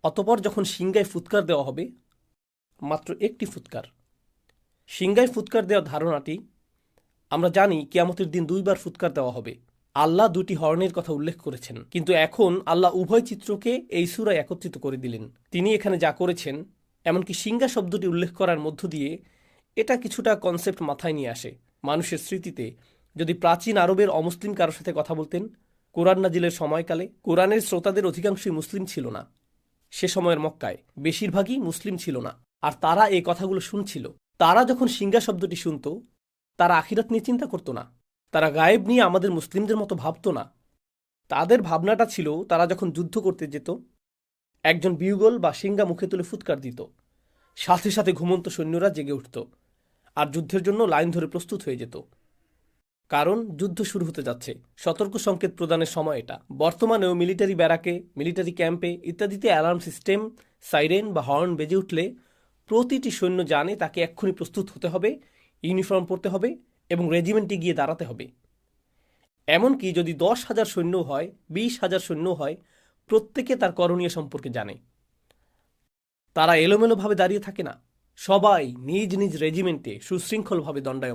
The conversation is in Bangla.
অতঃপর যখন সিংগায় ফুৎকার দেওয়া হবে, মাত্র একটি ফুৎকার, সিংগায় ফুৎকার দেওয়ার ধারণাটি আমরা জানি কিয়ামতের দিন দুইবার ফুৎকার দেওয়া হবে। আল্লাহ দুটি হর্নের কথা উল্লেখ করেছেন, কিন্তু এখন আল্লাহ উভয় চিত্রকে এই সূরায় একত্রিত করে দিলেন। তিনি এখানে যা করেছেন, এমনকি সিংগা শব্দটি উল্লেখ করার মধ্য দিয়ে এটা কিছুটা কনসেপ্ট মাথায় নিয়ে আসে। মানুষের স্মৃতিতে যদি প্রাচীন আরবের অমুসলিম কারোর সাথে কথা বলতেন কোরআন নাজিলের সময়কালে, কোরআনের শ্রোতাদের অধিকাংশই মুসলিম ছিল না। সে সময়ের মক্কায় বেশিরভাগই মুসলিম ছিল না, আর তারা এই কথাগুলো শুনছিল। তারা যখন সিংগা শব্দটি শুনত, তারা আখিরাত নিয়ে চিন্তা করতো না, তারা গায়েব নিয়ে আমাদের মুসলিমদের মতো ভাবতো না। তাদের ভাবনাটা ছিল তারা যখন যুদ্ধ করতে যেত, একজন বিউগল বা সিংগা মুখে তুলে ফুৎকার দিত, সাথে সাথে ঘুমন্ত সৈন্যরা জেগে উঠত আর যুদ্ধের জন্য লাইন ধরে প্রস্তুত হয়ে যেত। কারণ যুদ্ধ শুরু হতে যাচ্ছে, সতর্ক সংকেত প্রদানের সময় এটা। বর্তমানেও মিলিটারি ব্যারাকে, মিলিটারি ক্যাম্পে ইত্যাদিতে অ্যালার্ম সিস্টেম, সাইরেন বা হর্ন বেজে উঠলে প্রতিটি সৈন্য জানে তাকে এক্ষুনি প্রস্তুত হতে হবে, ইউনিফর্ম পরতে হবে এবং রেজিমেন্টে গিয়ে দাঁড়াতে হবে। এমনকি যদি 10,000 সৈন্য হয়, 20,000 সৈন্য হয়, প্রত্যেকে তার করণীয় সম্পর্কে জানে। তারা এলোমেলোভাবে দাঁড়িয়ে থাকে না, সবাই নিজ নিজ রেজিমেন্টে সুশৃঙ্খলভাবে দণ্ডায়মান।